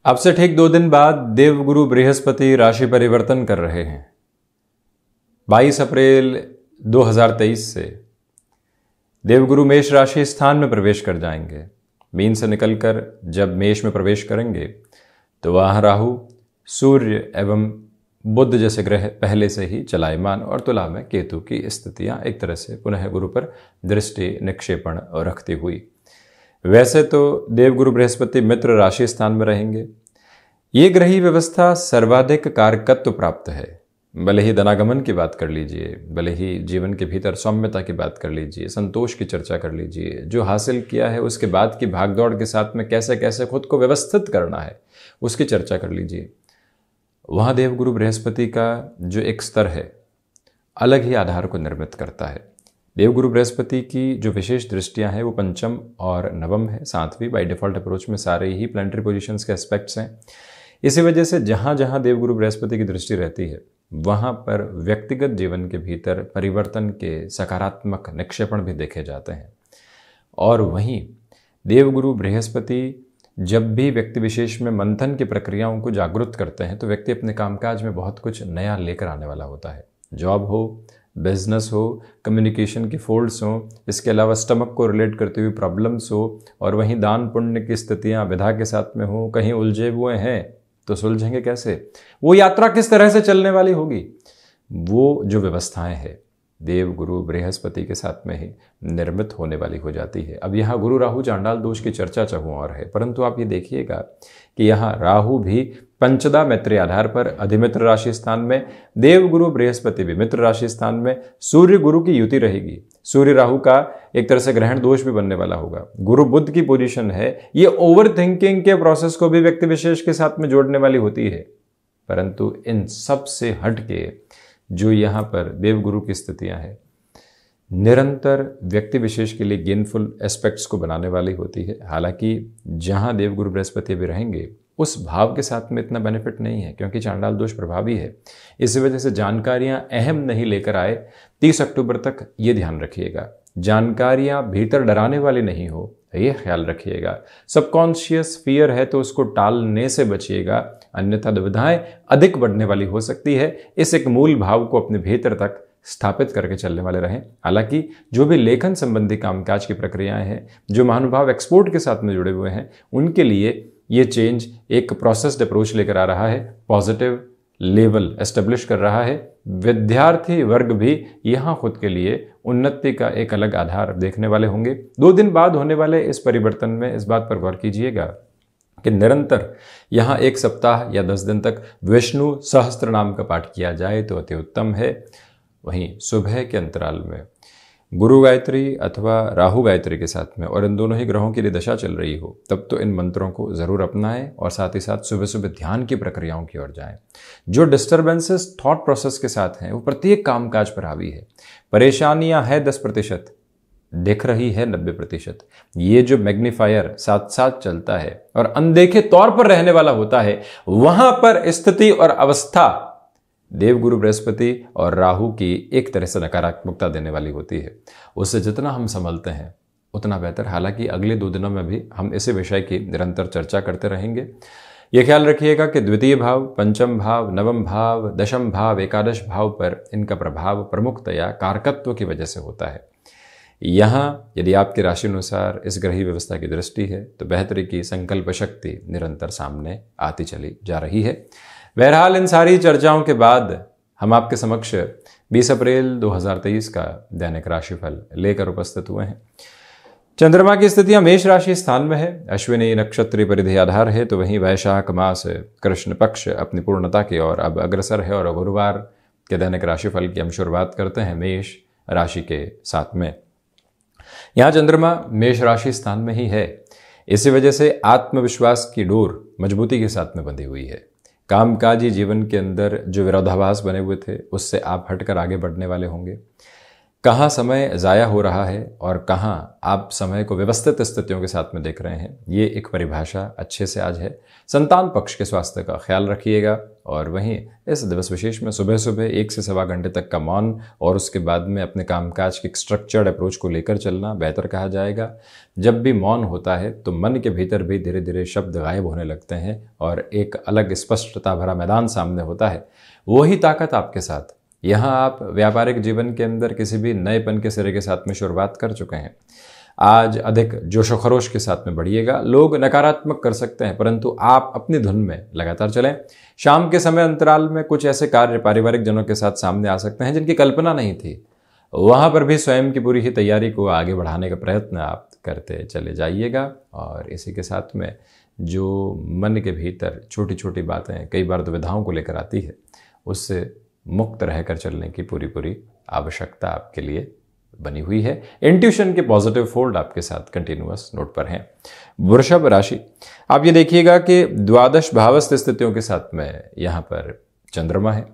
अब से ठीक 2 दिन बाद देवगुरु बृहस्पति राशि परिवर्तन कर रहे हैं। 22 अप्रैल 2023 से देवगुरु मेष राशि स्थान में प्रवेश कर जाएंगे। मीन से निकलकर जब मेष में प्रवेश करेंगे तो वहाँ राहु, सूर्य एवं बुध जैसे ग्रह पहले से ही चलायमान और तुला में केतु की स्थितियां एक तरह से पुनः गुरु पर दृष्टि निक्षेपण रखती हुई। वैसे तो देवगुरु बृहस्पति मित्र राशि स्थान में रहेंगे। ये ग्रही व्यवस्था सर्वाधिक कारकत्व प्राप्त है। भले ही धनागमन की बात कर लीजिए, भले ही जीवन के भीतर सौम्यता की बात कर लीजिए, संतोष की चर्चा कर लीजिए, जो हासिल किया है उसके बाद की भागदौड़ के साथ में कैसे कैसे खुद को व्यवस्थित करना है उसकी चर्चा कर लीजिए। वहाँ देवगुरु बृहस्पति का जो एक स्तर है अलग ही आधार को निर्मित करता है। देवगुरु बृहस्पति की जो विशेष दृष्टियां हैं वो पंचम और नवम है, सातवीं बाय डिफॉल्ट अप्रोच में सारे ही प्लैनेटरी पोजीशंस के एस्पेक्ट्स हैं। इसी वजह से जहाँ जहाँ देवगुरु बृहस्पति की दृष्टि रहती है वहाँ पर व्यक्तिगत जीवन के भीतर परिवर्तन के सकारात्मक निक्षेपण भी देखे जाते हैं। और वहीं देवगुरु बृहस्पति जब भी व्यक्ति विशेष में मंथन की प्रक्रियाओं को जागरूक करते हैं तो व्यक्ति अपने कामकाज में बहुत कुछ नया लेकर आने वाला होता है। जॉब हो, बिजनेस हो, कम्युनिकेशन की फोल्ड्स हो, इसके अलावा स्टमक को रिलेट करते हुए प्रॉब्लम्स हो, और वहीं दान पुण्य की स्थितियां विधा के साथ में हो, कहीं उलझे हुए हैं तो सुलझेंगे कैसे, वो यात्रा किस तरह से चलने वाली होगी, वो जो व्यवस्थाएं हैं देवगुरु बृहस्पति के साथ में ही निर्मित होने वाली हो जाती है। अब यहाँ गुरु राहु चांडाल दोष की चर्चा चाहूँ और है, परंतु आप ये देखिएगा कि यहाँ राहु भी पंचदा मैत्री आधार पर अधिमित्र राशि स्थान में, देवगुरु बृहस्पति भी मित्र राशि स्थान में, सूर्य गुरु की युति रहेगी। सूर्य राहु का एक तरह से ग्रहण दोष भी बनने वाला होगा। गुरु बुध की पोजीशन है, ये ओवर थिंकिंग के प्रोसेस को भी व्यक्ति विशेष के साथ में जोड़ने वाली होती है। परंतु इन सब से हट के जो यहाँ पर देवगुरु की स्थितियां हैं निरंतर व्यक्ति विशेष के लिए गेनफुल एस्पेक्ट्स को बनाने वाली होती है। हालांकि जहाँ देवगुरु बृहस्पति भी रहेंगे उस भाव के साथ में इतना बेनिफिट नहीं है क्योंकि चांडाल दोष प्रभावी है। इसी वजह से जानकारियां अहम नहीं लेकर आए 30 अक्टूबर तक, ये ध्यान रखिएगा। जानकारियां भीतर डराने वाली नहीं हो, ये ख्याल रखिएगा। सबकॉन्शियस फियर है तो उसको टालने से बचिएगा, अन्यथा दुविधाएं अधिक बढ़ने वाली हो सकती है। इस एक मूल भाव को अपने भीतर तक स्थापित करके चलने वाले रहें। हालांकि जो भी लेखन संबंधी कामकाज की प्रक्रियाएं हैं, जो महानुभाव एक्सपोर्ट के साथ में जुड़े हुए हैं, उनके लिए ये चेंज एक प्रोसेस्ड अप्रोच लेकर आ रहा है, पॉजिटिव लेवल एस्टेब्लिश कर रहा है। विद्यार्थी वर्ग भी यहाँ खुद के लिए उन्नति का एक अलग आधार देखने वाले होंगे। 2 दिन बाद होने वाले इस परिवर्तन में इस बात पर गौर कीजिएगा कि निरंतर यहाँ 1 सप्ताह या 10 दिन तक विष्णु सहस्त्र नाम का पाठ किया जाए तो अति उत्तम है। वहीं सुबह के अंतराल में गुरु गायत्री अथवा राहु गायत्री के साथ में, और इन दोनों ही ग्रहों की यदि दशा चल रही हो तब तो इन मंत्रों को जरूर अपनाएं और साथ ही साथ सुबह सुबह ध्यान की प्रक्रियाओं की ओर जाएं। जो डिस्टर्बेंसेस थॉट प्रोसेस के साथ हैं वो प्रत्येक कामकाज पर हावी है। परेशानियां है 10%, दिख रही है 90%। ये जो मैग्नीफायर साथ साथ चलता है और अनदेखे तौर पर रहने वाला होता है, वहां पर स्थिति और अवस्था देवगुरु बृहस्पति और राहु की एक तरह से नकारात्मकता देने वाली होती है। उससे जितना हम संभलते हैं उतना बेहतर। हालांकि अगले 2 दिनों में भी हम इसी विषय की निरंतर चर्चा करते रहेंगे। यह ख्याल रखिएगा कि द्वितीय भाव, पंचम भाव, नवम भाव, दशम भाव, एकादश भाव पर इनका प्रभाव प्रमुखतया कारकत्व की वजह से होता है। यहाँ यदि आपकी राशि अनुसार इस ग्रही व्यवस्था की दृष्टि है तो बेहतरी की संकल्प शक्ति निरंतर सामने आती चली जा रही है। बहरहाल इन सारी चर्चाओं के बाद हम आपके समक्ष 20 अप्रैल 2023 का दैनिक राशिफल लेकर उपस्थित हुए हैं। चंद्रमा की स्थितियां मेष राशि स्थान में है, अश्विनी नक्षत्र परिधि आधार है, तो वहीं वैशाख मास कृष्ण पक्ष अपनी पूर्णता की ओर अब अग्रसर है। और गुरुवार के दैनिक राशिफल की हम शुरुआत करते हैं मेष राशि के साथ में। यहाँ चंद्रमा मेष राशि स्थान में ही है, इसी वजह से आत्मविश्वास की डोर मजबूती के साथ में बंधी हुई है। कामकाजी जीवन के अंदर जो विरोधाभास बने हुए थे उससे आप हटकर आगे बढ़ने वाले होंगे। कहाँ समय ज़ाया हो रहा है और कहाँ आप समय को व्यवस्थित स्थितियों के साथ में देख रहे हैं, ये एक परिभाषा अच्छे से आज है। संतान पक्ष के स्वास्थ्य का ख्याल रखिएगा और वहीं इस दिवस विशेष में सुबह सुबह 1 से सवा घंटे तक का मौन और उसके बाद में अपने कामकाज की स्ट्रक्चर्ड अप्रोच को लेकर चलना बेहतर कहा जाएगा। जब भी मौन होता है तो मन के भीतर भी धीरे धीरे शब्द गायब होने लगते हैं और एक अलग स्पष्टता भरा मैदान सामने होता है। वही ताकत आपके साथ यहाँ आप व्यापारिक जीवन के अंदर किसी भी नएपन के सिरे के साथ में शुरुआत कर चुके हैं। आज अधिक जोशो खरोश के साथ में बढ़िएगा। लोग नकारात्मक कर सकते हैं परंतु आप अपनी धुन में लगातार चलें। शाम के समय अंतराल में कुछ ऐसे कार्य पारिवारिक जनों के साथ सामने आ सकते हैं जिनकी कल्पना नहीं थी। वहां पर भी स्वयं की पूरी ही तैयारी को आगे बढ़ाने का प्रयत्न आप करते चले जाइएगा। और इसी के साथ में जो मन के भीतर छोटी छोटी बातें कई बार दुविधाओं को लेकर आती है, उससे मुक्त रहकर चलने की पूरी आवश्यकता आपके लिए बनी हुई है। इंट्यूशन के पॉजिटिव फोल्ड आपके साथ कंटिन्यूअस नोट पर हैं। वृषभ राशि, आप ये देखिएगा कि द्वादश भावस्थ स्थितियों के साथ में यहाँ पर चंद्रमा है।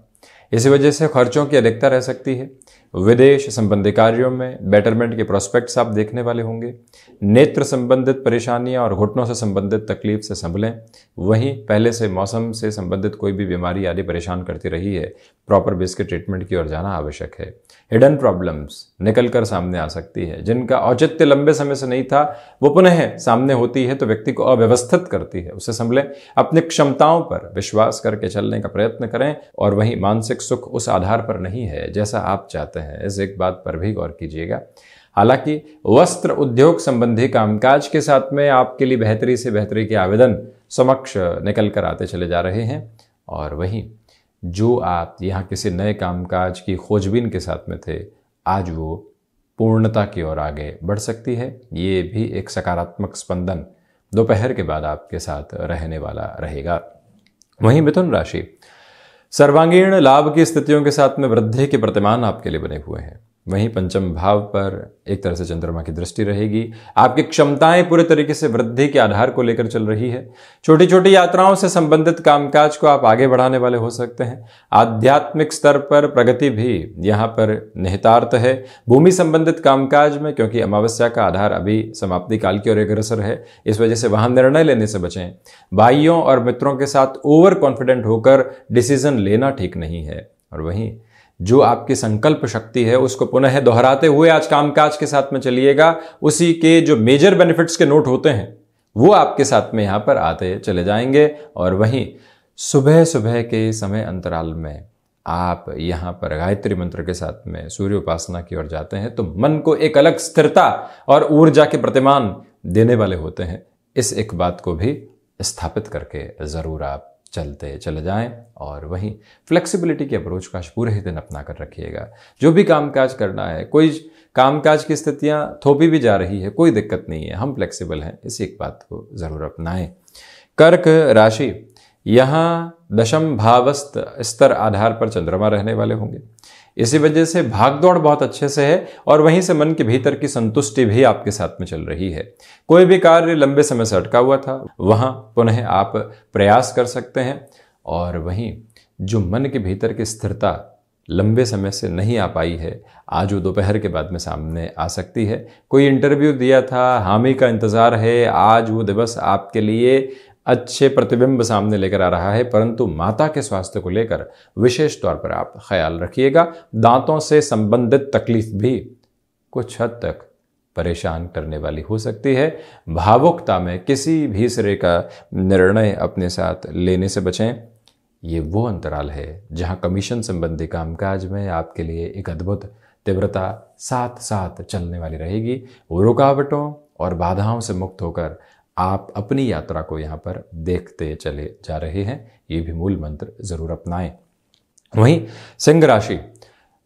इसी वजह से खर्चों की अधिकता रह सकती है। विदेश संबंधी कार्यों में बेटरमेंट के प्रोस्पेक्ट्स आप देखने वाले होंगे। नेत्र संबंधित परेशानियां और घुटनों से संबंधित तकलीफ से संभलें। वहीं पहले से मौसम से संबंधित कोई भी बीमारी आदि परेशान करती रही है, प्रॉपर बेस के ट्रीटमेंट की ओर जाना आवश्यक है। हिडन प्रॉब्लम्स निकल कर सामने आ सकती है, जिनका औचित्य लंबे समय से नहीं था वो पुनः सामने होती है तो व्यक्ति को अव्यवस्थित करती है। उससे संभलें। अपनी क्षमताओं पर विश्वास करके चलने का प्रयत्न करें और वहीं मानसिक सुख उस आधार पर नहीं है जैसा आप चाहते हैं, इस एक बात पर भी गौर कीजिएगा। हालांकि वस्त्र उद्योग संबंधी कामकाज के साथ में आपके लिए बेहतरी से बेहतरी के आवेदन समक्ष निकल कर आते चले जा रहे हैं। और वहीं जो आप यहाँ किसी नए कामकाज की खोजबीन के साथ में थे, आज वो पूर्णता की ओर आगे बढ़ सकती है। ये भी एक सकारात्मक स्पंदन दोपहर के बाद आपके साथ रहने वाला रहेगा। वहीं मिथुन राशि, सर्वांगीण लाभ की स्थितियों के साथ में वृद्धि के प्रतिमान आपके लिए बने हुए हैं। वहीं पंचम भाव पर एक तरह से चंद्रमा की दृष्टि रहेगी। आपकी क्षमताएं पूरे तरीके से वृद्धि के आधार को लेकर चल रही है। छोटी छोटी यात्राओं से संबंधित कामकाज को आप आगे बढ़ाने वाले हो सकते हैं। आध्यात्मिक स्तर पर प्रगति भी यहाँ पर निहितार्थ है। भूमि संबंधित कामकाज में, क्योंकि अमावस्या का आधार अभी समाप्ति काल की ओर अग्रसर है, इस वजह से वहां निर्णय लेने से बचें। भाइयों और मित्रों के साथ ओवर कॉन्फिडेंट होकर डिसीजन लेना ठीक नहीं है। और वहीं जो आपकी संकल्प शक्ति है उसको पुनः दोहराते हुए आज कामकाज के साथ में चलिएगा। उसी के जो मेजर बेनिफिट्स के नोट होते हैं वो आपके साथ में यहां पर आते चले जाएंगे। और वहीं सुबह सुबह के समय अंतराल में आप यहां पर गायत्री मंत्र के साथ में सूर्य उपासना की ओर जाते हैं तो मन को एक अलग स्थिरता और ऊर्जा के प्रतिमान देने वाले होते हैं। इस एक बात को भी स्थापित करके जरूर आप चलते चले जाएं। और वहीं फ्लेक्सिबिलिटी की अप्रोच का पूरे ही दिन अपना कर रखिएगा। जो भी कामकाज करना है, कोई कामकाज की स्थितियां थोपी भी जा रही है, कोई दिक्कत नहीं है, हम फ्लेक्सिबल हैं, इसी एक बात को जरूर अपनाएं। कर्क राशि, यहाँ दशम भावस्थ स्तर आधार पर चंद्रमा रहने वाले होंगे। इसी वजह से भागदौड़ बहुत अच्छे से है और वहीं से मन के भीतर की संतुष्टि भी आपके साथ में चल रही है। कोई भी कार्य लंबे समय से अटका हुआ था वहां पुनः आप प्रयास कर सकते हैं। और वहीं जो मन के भीतर की स्थिरता लंबे समय से नहीं आ पाई है, आज वो दोपहर के बाद में सामने आ सकती है। कोई इंटरव्यू दिया था, हामी का इंतजार है, आज वो दिवस आपके लिए अच्छे प्रतिबिंब सामने लेकर आ रहा है। परंतु माता के स्वास्थ्य को लेकर विशेष तौर पर आप ख्याल रखिएगा। दांतों से संबंधित तकलीफ भी कुछ हद तक परेशान करने वाली हो सकती है। भावुकता में किसी भी सिरे का निर्णय अपने साथ लेने से बचें। ये वो अंतराल है जहां कमीशन संबंधी कामकाज में आपके लिए एक अद्भुत तीव्रता साथ साथ चलने वाली रहेगी। रुकावटों और बाधाओं से मुक्त होकर आप अपनी यात्रा को यहाँ पर देखते चले जा रहे हैं। ये भी मूल मंत्र जरूर अपनाएं। वहीं सिंह राशि,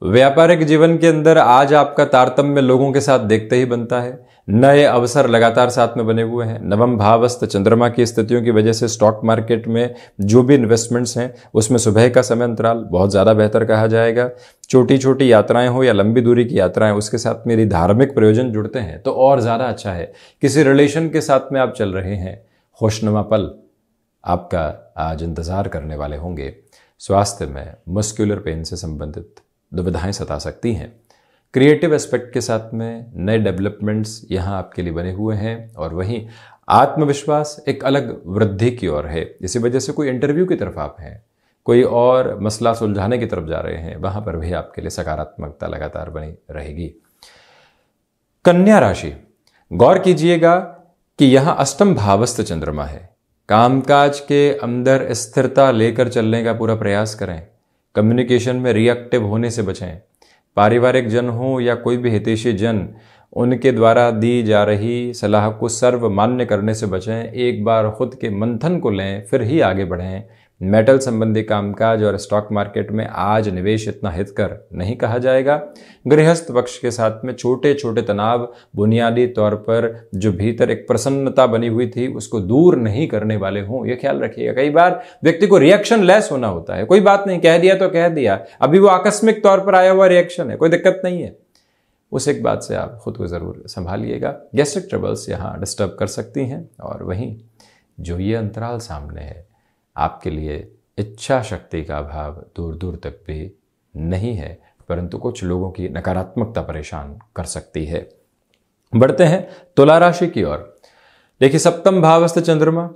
व्यापारिक जीवन के अंदर आज आपका तारतम्य लोगों के साथ देखते ही बनता है। नए अवसर लगातार साथ में बने हुए हैं। नवम भावस्थ चंद्रमा की स्थितियों की वजह से स्टॉक मार्केट में जो भी इन्वेस्टमेंट्स हैं उसमें सुबह का समय अंतराल बहुत ज़्यादा बेहतर कहा जाएगा। छोटी छोटी यात्राएं हो या लंबी दूरी की यात्राएं, उसके साथ मेरी धार्मिक प्रयोजन जुड़ते हैं तो और ज़्यादा अच्छा है। किसी रिलेशन के साथ में आप चल रहे हैं, खुशनुमा पल आपका आज इंतज़ार करने वाले होंगे। स्वास्थ्य में मस्कुलर पेन से संबंधित दुविधाएं सता सकती हैं। क्रिएटिव एस्पेक्ट के साथ में नए डेवलपमेंट्स यहाँ आपके लिए बने हुए हैं और वहीं आत्मविश्वास एक अलग वृद्धि की ओर है। इसी वजह से कोई इंटरव्यू की तरफ आप हैं, कोई और मसला सुलझाने की तरफ जा रहे हैं, वहां पर भी आपके लिए सकारात्मकता लगातार बनी रहेगी। कन्या राशि, गौर कीजिएगा कि यहां अष्टम भावस्थ चंद्रमा है। कामकाज के अंदर स्थिरता लेकर चलने का पूरा प्रयास करें। कम्युनिकेशन में रिएक्टिव होने से बचें। पारिवारिक जन हो या कोई भी हितैषी जन, उनके द्वारा दी जा रही सलाह को सर्वमान्य करने से बचें। एक बार खुद के मंथन को लें, फिर ही आगे बढ़ें। मेटल संबंधी कामकाज और स्टॉक मार्केट में आज निवेश इतना हितकर नहीं कहा जाएगा। गृहस्थ पक्ष के साथ में छोटे छोटे तनाव बुनियादी तौर पर जो भीतर एक प्रसन्नता बनी हुई थी उसको दूर नहीं करने वाले हों, यह ख्याल रखिएगा। कई बार व्यक्ति को रिएक्शन लेस होना होता है। कोई बात नहीं, कह दिया तो कह दिया, अभी वो आकस्मिक तौर पर आया हुआ रिएक्शन है, कोई दिक्कत नहीं है। उस एक बात से आप खुद को जरूर संभालिएगा। गैस्ट्रिक ट्रबल्स यहाँ डिस्टर्ब कर सकती हैं और वहीं जो ये अंतराल सामने है आपके लिए इच्छा शक्ति का अभाव दूर दूर तक भी नहीं है, परंतु कुछ लोगों की नकारात्मकता परेशान कर सकती है। बढ़ते हैं तुला राशि की ओर। देखिए, सप्तम भावस्थ चंद्रमा,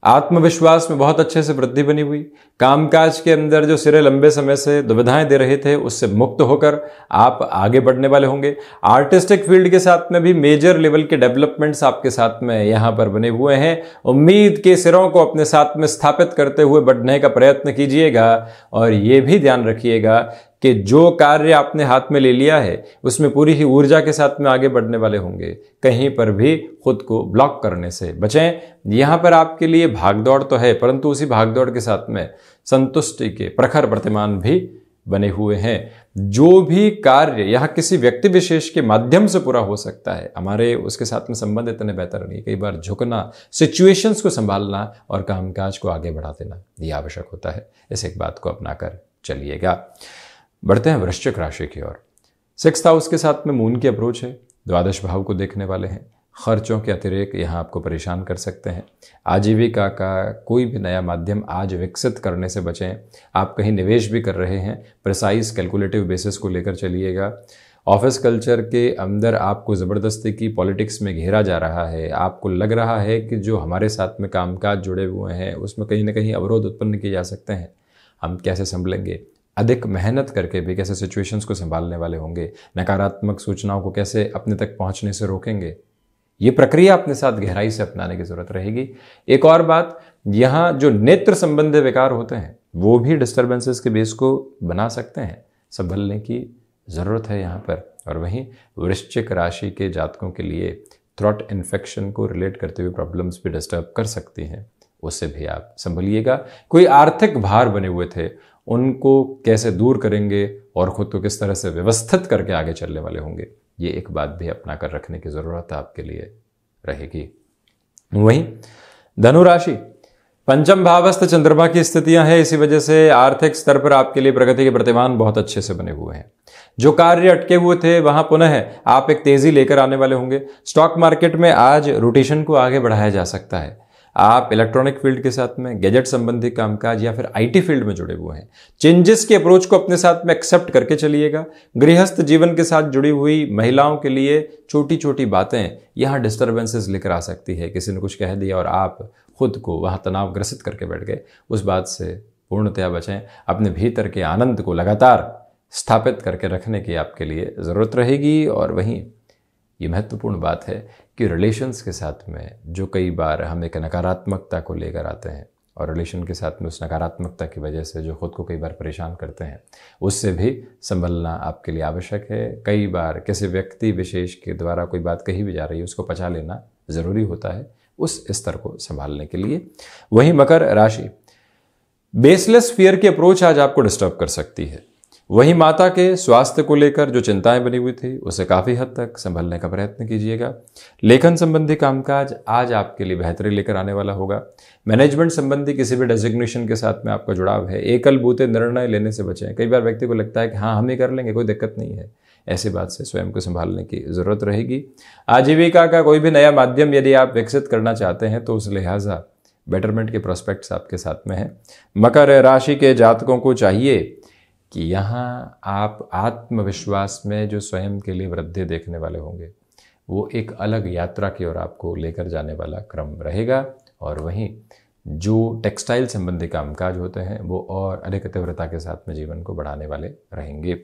आत्मविश्वास में बहुत अच्छे से वृद्धि बनी हुई। कामकाज के अंदर जो सिरे लंबे समय से दुविधाएं दे रहे थे उससे मुक्त होकर आप आगे बढ़ने वाले होंगे। आर्टिस्टिक फील्ड के साथ में भी मेजर लेवल के डेवलपमेंट्स आपके साथ में यहां पर बने हुए हैं। उम्मीद के सिरों को अपने साथ में स्थापित करते हुए बढ़ने का प्रयत्न कीजिएगा और ये भी ध्यान रखिएगा कि जो कार्य आपने हाथ में ले लिया है उसमें पूरी ही ऊर्जा के साथ में आगे बढ़ने वाले होंगे। कहीं पर भी खुद को ब्लॉक करने से बचें। यहां पर आपके लिए भागदौड़ तो है, परंतु उसी भागदौड़ के साथ में संतुष्टि के प्रखर प्रतिमान भी बने हुए हैं। जो भी कार्य यहां किसी व्यक्ति विशेष के माध्यम से पूरा हो सकता है, हमारे उसके साथ में संबंध इतने बेहतर नहीं। कई बार झुकना, सिचुएशंस को संभालना और कामकाज को आगे बढ़ा देना यह आवश्यक होता है। इस एक बात को अपनाकर चलिएगा। बढ़ते हैं वृश्चिक राशि की ओर। 6th हाउस के साथ में मून की अप्रोच है। द्वादश भाव को देखने वाले हैं। खर्चों के अतिरेक यहाँ आपको परेशान कर सकते हैं। आजीविका का कोई भी नया माध्यम आज विकसित करने से बचें। आप कहीं निवेश भी कर रहे हैं, प्रिसाइज कैलकुलेटिव बेसिस को लेकर चलिएगा। ऑफिस कल्चर के अंदर आपको ज़बरदस्ती की पॉलिटिक्स में घेरा जा रहा है। आपको लग रहा है कि जो हमारे साथ में कामकाज जुड़े हुए हैं उसमें कहीं ना कहीं अवरोध उत्पन्न किए जा सकते हैं। हम कैसे संभलेंगे? अधिक मेहनत करके भी कैसे सिचुएशंस को संभालने वाले होंगे? नकारात्मक सूचनाओं को कैसे अपने तक पहुंचने से रोकेंगे? ये प्रक्रिया अपने साथ गहराई से अपनाने की जरूरत रहेगी। एक और बात, यहाँ जो नेत्र संबंधी विकार होते हैं वो भी डिस्टर्बेंसेस के बेस को बना सकते हैं। संभलने की ज़रूरत है यहाँ पर। और वहीं वृश्चिक राशि के जातकों के लिए थ्रोट इन्फेक्शन को रिलेट करते हुए प्रॉब्लम्स भी डिस्टर्ब कर सकती हैं, उससे भी आप संभलिएगा। कोई आर्थिक भार बने हुए थे, उनको कैसे दूर करेंगे और खुद को किस तरह से व्यवस्थित करके आगे चलने वाले होंगे, ये एक बात भी अपना कर रखने की ज़रूरत आपके लिए रहेगी। वहीं धनु राशि, पंचम भावस्थ चंद्रमा की स्थितियां हैं। इसी वजह से आर्थिक स्तर पर आपके लिए प्रगति के प्रतिमान बहुत अच्छे से बने हुए हैं। जो कार्य अटके हुए थे वहां पुनः आप एक तेजी लेकर आने वाले होंगे। स्टॉक मार्केट में आज रोटेशन को आगे बढ़ाया जा सकता है। आप इलेक्ट्रॉनिक फील्ड के साथ में गैजेट संबंधी कामकाज या फिर आईटी फील्ड में जुड़े हुए हैं, चेंजेस के अप्रोच को अपने साथ में एक्सेप्ट करके चलिएगा। गृहस्थ जीवन के साथ जुड़ी हुई महिलाओं के लिए छोटी छोटी बातें यहां डिस्टर्बेंसेस लेकर आ सकती है। किसी ने कुछ कह दिया और आप खुद को वहां तनाव ग्रसित करके बैठ गए, उस बात से पूर्णतया बचें। अपने भीतर के आनंद को लगातार स्थापित करके रखने की आपके लिए ज़रूरत रहेगी। और वहीं ये महत्वपूर्ण बात है कि रिलेशंस के साथ में जो कई बार हम एक नकारात्मकता को लेकर आते हैं और रिलेशन के साथ में उस नकारात्मकता की वजह से जो खुद को कई बार परेशान करते हैं, उससे भी संभलना आपके लिए आवश्यक है। कई बार किसी व्यक्ति विशेष के द्वारा कोई बात कही भी जा रही है, उसको पचा लेना ज़रूरी होता है उस स्तर को संभालने के लिए। वहीं मकर राशि, बेसलेस फियर की अप्रोच आज आपको डिस्टर्ब कर सकती है। वहीं माता के स्वास्थ्य को लेकर जो चिंताएं बनी हुई थी उसे काफ़ी हद तक संभलने का प्रयत्न कीजिएगा। लेखन संबंधी कामकाज आज आपके लिए बेहतरी लेकर आने वाला होगा। मैनेजमेंट संबंधी किसी भी डेजिग्नेशन के साथ में आपका जुड़ाव है। एकल बूते निर्णय लेने से बचें। कई बार व्यक्ति को लगता है कि हाँ हम ही कर लेंगे, कोई दिक्कत नहीं है। ऐसी बात से स्वयं को संभालने की ज़रूरत रहेगी। आजीविका का कोई भी नया माध्यम यदि आप विकसित करना चाहते हैं तो उस लिहाजा बेटरमेंट के प्रोस्पेक्ट्स आपके साथ में हैं। मकर राशि के जातकों को चाहिए कि यहाँ आप आत्मविश्वास में जो स्वयं के लिए वृद्धि देखने वाले होंगे, वो एक अलग यात्रा की ओर आपको लेकर जाने वाला क्रम रहेगा। और वहीं जो टेक्सटाइल संबंधी कामकाज होते हैं वो और अधिक तीव्रता के साथ में जीवन को बढ़ाने वाले रहेंगे।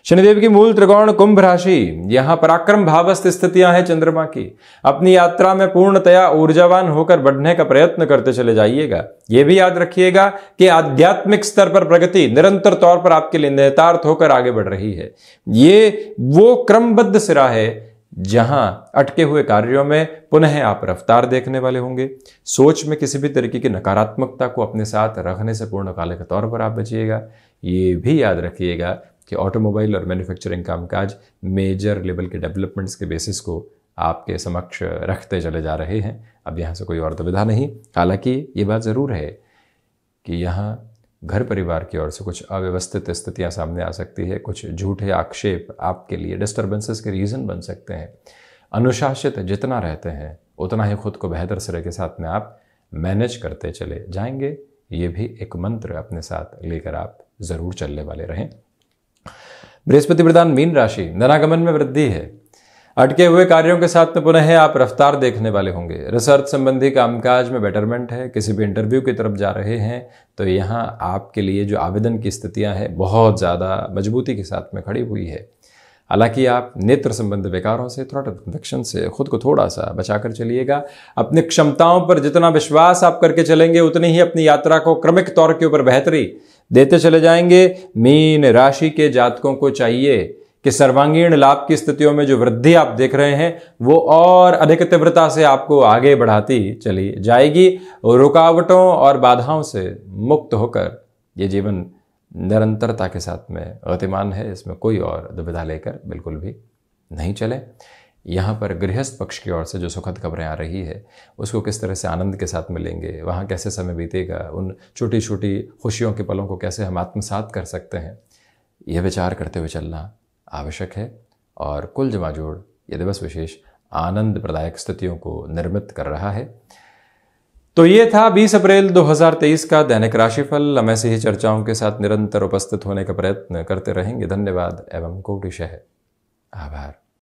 शनिदेव की मूल त्रिकोण कुंभ राशि, यहां पराक्रम भावस्थ स्थितियां हैं चंद्रमा की। अपनी यात्रा में पूर्णतया ऊर्जावान होकर बढ़ने का प्रयत्न करते चले जाइएगा। यह भी याद रखिएगा कि आध्यात्मिक स्तर पर प्रगति निरंतर तौर पर आपके लिए निहितार्थ होकर आगे बढ़ रही है। ये वो क्रमबद्ध सिरा है जहां अटके हुए कार्यों में पुनः आप रफ्तार देखने वाले होंगे। सोच में किसी भी तरीके की नकारात्मकता को अपने साथ रखने से पूर्णकालिक तौर पर आप बचिएगा। ये भी याद रखिएगा कि ऑटोमोबाइल और मैन्युफैक्चरिंग कामकाज मेजर लेवल के डेवलपमेंट्स के बेसिस को आपके समक्ष रखते चले जा रहे हैं। अब यहाँ से कोई और दुविधा नहीं। हालांकि ये बात ज़रूर है कि यहाँ घर परिवार की ओर से कुछ अव्यवस्थित स्थितियां सामने आ सकती है। कुछ झूठे आक्षेप आपके लिए डिस्टर्बेंसेस के रीज़न बन सकते हैं। अनुशासित जितना रहते हैं उतना ही खुद को बेहतर सिरे के साथ में आप मैनेज करते चले जाएंगे। ये भी एक मंत्र अपने साथ लेकर आप ज़रूर चलने वाले रहें। बृहस्पति प्रधान मीन राशि, धनागमन में वृद्धि है। अटके हुए कार्यों के साथ में पुनः आप रफ्तार देखने वाले होंगे। रिसर्च संबंधी कामकाज में बेटरमेंट है। किसी भी इंटरव्यू की तरफ जा रहे हैं तो यहाँ आपके लिए जो आवेदन की स्थितियाँ हैं बहुत ज़्यादा मजबूती के साथ में खड़ी हुई है। हालांकि आप नेत्र संबंधी विकारों से, थ्रोट इन्फेक्शन से खुद को थोड़ा सा बचाकर चलिएगा। अपनी क्षमताओं पर जितना विश्वास आप करके चलेंगे उतनी ही अपनी यात्रा को क्रमिक तौर के ऊपर बेहतरी देते चले जाएंगे। मीन राशि के जातकों को चाहिए कि सर्वांगीण लाभ की स्थितियों में जो वृद्धि आप देख रहे हैं वो और अधिक तीव्रता से आपको आगे बढ़ाती चली जाएगी। रुकावटों और बाधाओं से मुक्त होकर ये जीवन निरंतरता के साथ में गतिमान है। इसमें कोई और दुविधा लेकर बिल्कुल भी नहीं चले। यहाँ पर गृहस्थ पक्ष की ओर से जो सुखद खबरें आ रही है उसको किस तरह से आनंद के साथ मिलेंगे, वहाँ कैसे समय बीतेगा, उन छोटी छोटी खुशियों के पलों को कैसे हम आत्मसात कर सकते हैं, यह विचार करते हुए चलना आवश्यक है। और कुल जमा जोड़ यह दिवस विशेष आनंद प्रदायक स्थितियों को निर्मित कर रहा है। तो ये था 20 अप्रैल 2023 का दैनिक राशिफल। हम ऐसी ही चर्चाओं के साथ निरंतर उपस्थित होने का प्रयत्न करते रहेंगे। धन्यवाद एवं कोटिशः आभार।